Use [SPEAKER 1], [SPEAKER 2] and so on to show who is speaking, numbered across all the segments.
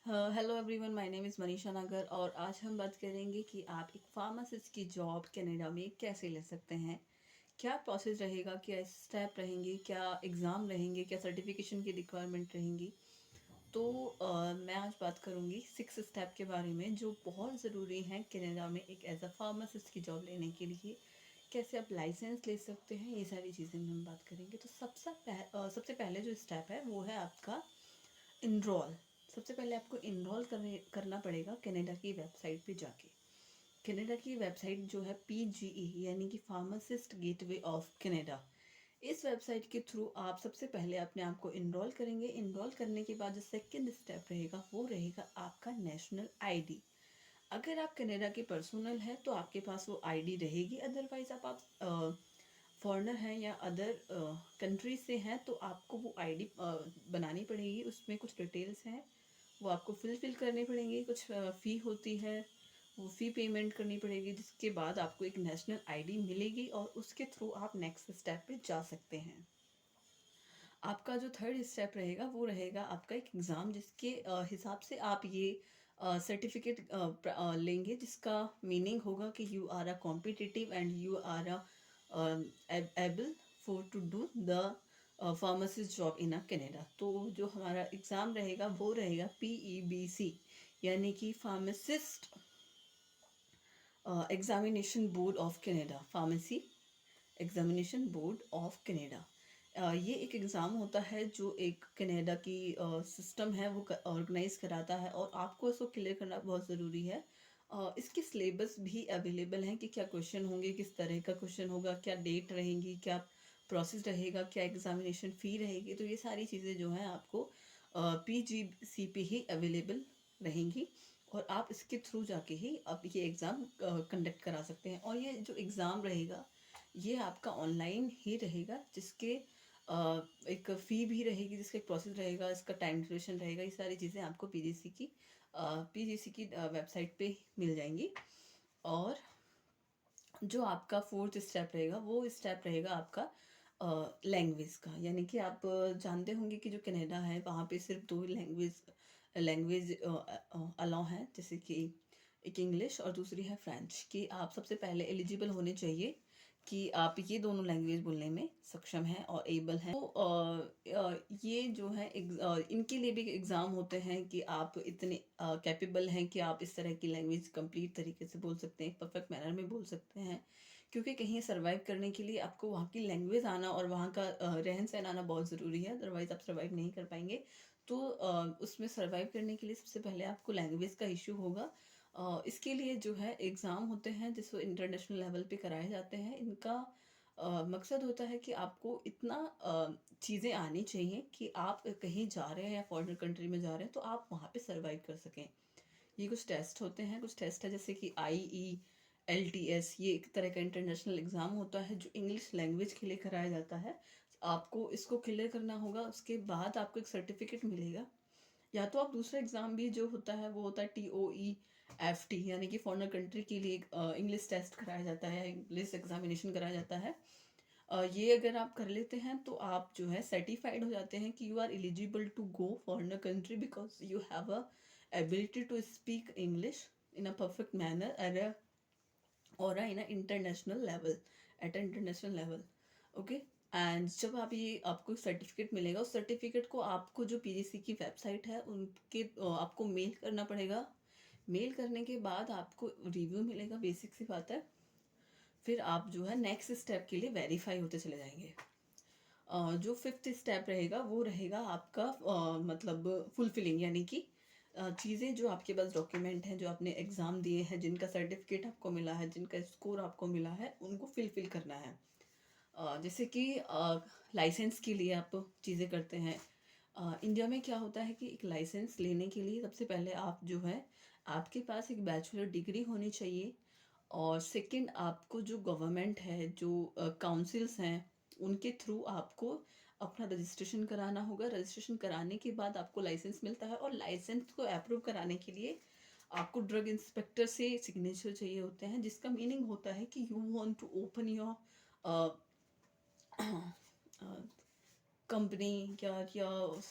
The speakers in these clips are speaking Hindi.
[SPEAKER 1] Hello everyone, my name is Manisha नागर और आज हम बात करेंगे कि आप एक फार्मासिस्ट की जॉब कनाडा में कैसे ले सकते हैं। क्या प्रोसेस रहेगा, क्या स्टेप रहेंगे, क्या एग्ज़ाम रहेंगे, क्या सर्टिफिकेशन की रिक्वायरमेंट रहेंगी। तो मैं आज बात करूंगी 6 स्टेप के बारे में जो बहुत ज़रूरी हैं कनाडा में एक एज अ फार्मासिस्ट की जॉब लेने के लिए। कैसे आप लाइसेंस ले सकते हैं, ये सारी चीज़ें में हम बात करेंगे। तो सबसे पहले जो स्टेप है वो है आपका इनरोल। सबसे पहले आपको इनरोल करना पड़ेगा कनाडा की वेबसाइट पे जाके। कनाडा की वेबसाइट जो है PGE यानी कि फार्मासिस्ट गेटवे ऑफ कनाडा। इस वेबसाइट के थ्रू आप सबसे पहले अपने आप को इनरोल करेंगे। इनरोल करने के बाद जो सेकंड स्टेप रहेगा वो रहेगा आपका नेशनल आईडी। अगर आप कनाडा के पर्सनल हैं तो आपके पास वो आईडी रहेगी। अदरवाइज आप फॉरेनर हैं या अदर कंट्री से हैं तो आपको वो आईडी बनानी पड़ेगी। उसमें कुछ डिटेल्स हैं, वो आपको फिल करनी पड़ेंगी। कुछ फ़ी होती है, वो फ़ी पेमेंट करनी पड़ेगी, जिसके बाद आपको एक नेशनल आईडी मिलेगी और उसके थ्रू आप नेक्स्ट स्टेप पे जा सकते हैं। आपका जो थर्ड स्टेप रहेगा वो रहेगा आपका एक एग्ज़ाम, जिसके हिसाब से आप ये सर्टिफिकेट लेंगे, जिसका मीनिंग होगा कि you are a competitive and you are a able for to do the pharmacist job in a Canada. तो जो हमारा एग्ज़ाम रहेगा वो रहेगा PEBC यानी कि pharmacist examination board of Canada, pharmacy examination board of Canada. ये एक एग्ज़ाम होता है जो एक कनाडा की सिस्टम है वो ऑर्गेनाइज कराता है और आपको इसको क्लियर करना बहुत ज़रूरी है। इसके सिलेबस भी अवेलेबल हैं कि क्या क्वेश्चन होंगे, किस तरह का क्वेश्चन होगा, क्या डेट रहेंगी, क्या प्रोसेस रहेगा, क्या एग्ज़ामिनेशन फ़ी रहेगी। तो ये सारी चीज़ें जो हैं आपको PGC पे ही अवेलेबल रहेंगी और आप इसके थ्रू जाके ही आप ये एग्ज़ाम कंडक्ट करा सकते हैं। और ये जो एग्ज़ाम रहेगा ये आपका ऑनलाइन ही रहेगा, जिसके एक फ़ी भी रहेगी, जिसका एक प्रोसेस रहेगा, इसका टाइम ड्यूरेशन रहेगा। ये सारी चीज़ें आपको PGC की वेबसाइट पे मिल जाएंगी। और जो आपका फोर्थ स्टेप रहेगा वो स्टेप रहेगा आपका लैंग्वेज का। यानी कि आप जानते होंगे कि जो कनाडा है वहाँ पे सिर्फ दो लैंग्वेज लैंग्वेज अलाउ हैं, जैसे कि एक इंग्लिश और दूसरी है फ्रेंच। कि आप सबसे पहले एलिजिबल होने चाहिए कि आप ये दोनों लैंग्वेज बोलने में सक्षम हैं और एबल हैं। तो ये जो है इनके लिए भी एग्ज़ाम होते हैं कि आप इतने कैपेबल हैं कि आप इस तरह की लैंग्वेज कंप्लीट तरीके से बोल सकते हैं, परफेक्ट मैनर में बोल सकते हैं। क्योंकि कहीं सर्वाइव करने के लिए आपको वहाँ की लैंग्वेज आना और वहाँ का रहन सहन आना बहुत ज़रूरी है, अदरवाइज़ आप सर्वाइव नहीं कर पाएंगे। तो उसमें सर्वाइव करने के लिए सबसे पहले आपको लैंग्वेज का इशू होगा। इसके लिए जो है एग्ज़ाम होते हैं जिसको इंटरनेशनल लेवल पे कराए जाते हैं। इनका मकसद होता है कि आपको इतना चीज़ें आनी चाहिए कि आप कहीं जा रहे हैं या फॉरेन कंट्री में जा रहे हैं तो आप वहाँ पे सर्वाइव कर सकें। ये कुछ टेस्ट होते हैं, कुछ टेस्ट है जैसे कि IELTS। ये एक तरह का इंटरनेशनल एग्ज़ाम होता है जो इंग्लिश लैंग्वेज के लिए कराया जाता है। आपको इसको क्लियर करना होगा, उसके बाद आपको एक सर्टिफिकेट मिलेगा। या तो आप दूसरा एग्ज़ाम भी जो होता है वो होता है TOEFT यानी कि फॉरेनर कंट्री के लिए इंग्लिश टेस्ट कराया जाता है, इंग्लिश एग्जामिनेशन कराया जाता है। ये अगर आप कर लेते हैं तो आप जो है सर्टिफाइड हो जाते हैं कि you are eligible to go foreigner country because you have a ability to speak English in a perfect manner और in international level, at international level. Okay. And जब आप ये आपको सर्टिफिकेट मिलेगा, उस सर्टिफिकेट को आपको जो PGC की वेबसाइट है उनके आपको मेल करना पड़ेगा। मेल करने के बाद आपको रिव्यू मिलेगा, बेसिक सी बात है। फिर आप जो है नेक्स्ट स्टेप के लिए वेरीफाई होते चले जाएंगे। जो फिफ्थ स्टेप रहेगा वो रहेगा आपका मतलब फुलफिलिंग, यानी कि चीज़ें जो आपके पास डॉक्यूमेंट हैं, जो आपने एग्ज़ाम दिए हैं, जिनका सर्टिफिकेट आपको मिला है, जिनका स्कोर आपको मिला है, उनको फिल करना है। जैसे कि लाइसेंस के लिए आप चीज़ें करते हैं। इंडिया में क्या होता है कि एक लाइसेंस लेने के लिए सबसे पहले आप जो है आपके पास एक बैचलर डिग्री होनी चाहिए। और सेकंड, आपको जो गवर्नमेंट है, जो काउंसिल्स हैं, उनके थ्रू आपको अपना रजिस्ट्रेशन कराना होगा। रजिस्ट्रेशन कराने के बाद आपको लाइसेंस मिलता है और लाइसेंस को अप्रूव कराने के लिए आपको ड्रग इंस्पेक्टर से सिग्नेचर चाहिए होते हैं, जिसका मीनिंग होता है कि you want to open your company या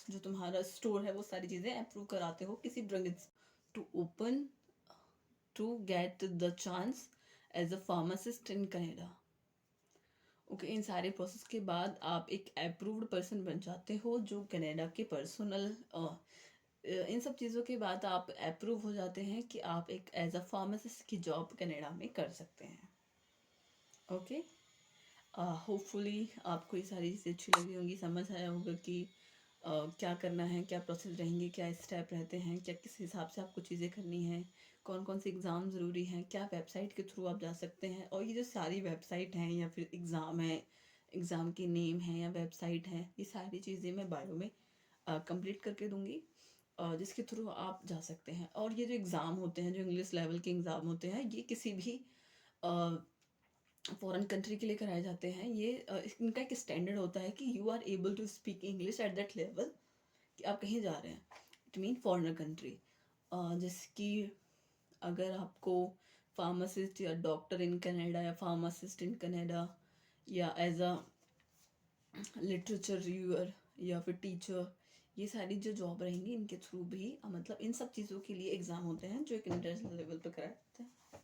[SPEAKER 1] जो तुम्हारा स्टोर है वो सारी चीज़ें अप्रूव कराते हो किसी drug to open to get the chance as a pharmacist in Canada. Okay, इन सारे प्रोसेस के बाद आप एक अप्रूव्ड पर्सन बन जाते हो जो कनाडा के पर्सनल इन सब चीज़ों के बाद आप अप्रूव हो जाते हैं कि आप एक एज अ फार्मासिस्ट की जॉब कनाडा में कर सकते हैं। ओके, होपफुली आपको ये सारी चीज़ें अच्छी लगी होंगी, समझ आया होगा कि क्या करना है, क्या प्रोसेस रहेंगे, क्या स्टेप रहते हैं, क्या किस हिसाब से आपको चीज़ें करनी हैं, कौन कौन से एग्ज़ाम ज़रूरी हैं, क्या वेबसाइट के थ्रू आप जा सकते हैं। और ये जो सारी वेबसाइट हैं या फिर एग्ज़ाम है, एग्ज़ाम की नेम है या वेबसाइट है, ये सारी चीज़ें मैं बायो में कंप्लीट करके दूंगी, जिसके थ्रू आप जा सकते हैं। और ये जो एग्ज़ाम होते हैं, जो इंग्लिश लेवल के एग्ज़ाम होते हैं, ये किसी भी फॉरेन कंट्री के लिए कराए जाते हैं। ये इनका एक स्टैंडर्ड होता है कि you are able to speak English at that level, कि आप कहीं जा रहे हैं, इट मीन फॉरेनर कंट्री। जैसे कि अगर आपको फार्मासिस्ट या डॉक्टर इन कनाडा या फार्मासिस्ट इन कनाडा या एज अ लिटरेचर रिव्यूअर या फिर टीचर, ये सारी जो जॉब रहेंगी इनके थ्रू भी मतलब इन सब चीज़ों के लिए एग्ज़ाम होते हैं जो एक इंटरनेशनल लेवल पर कराए जाते हैं।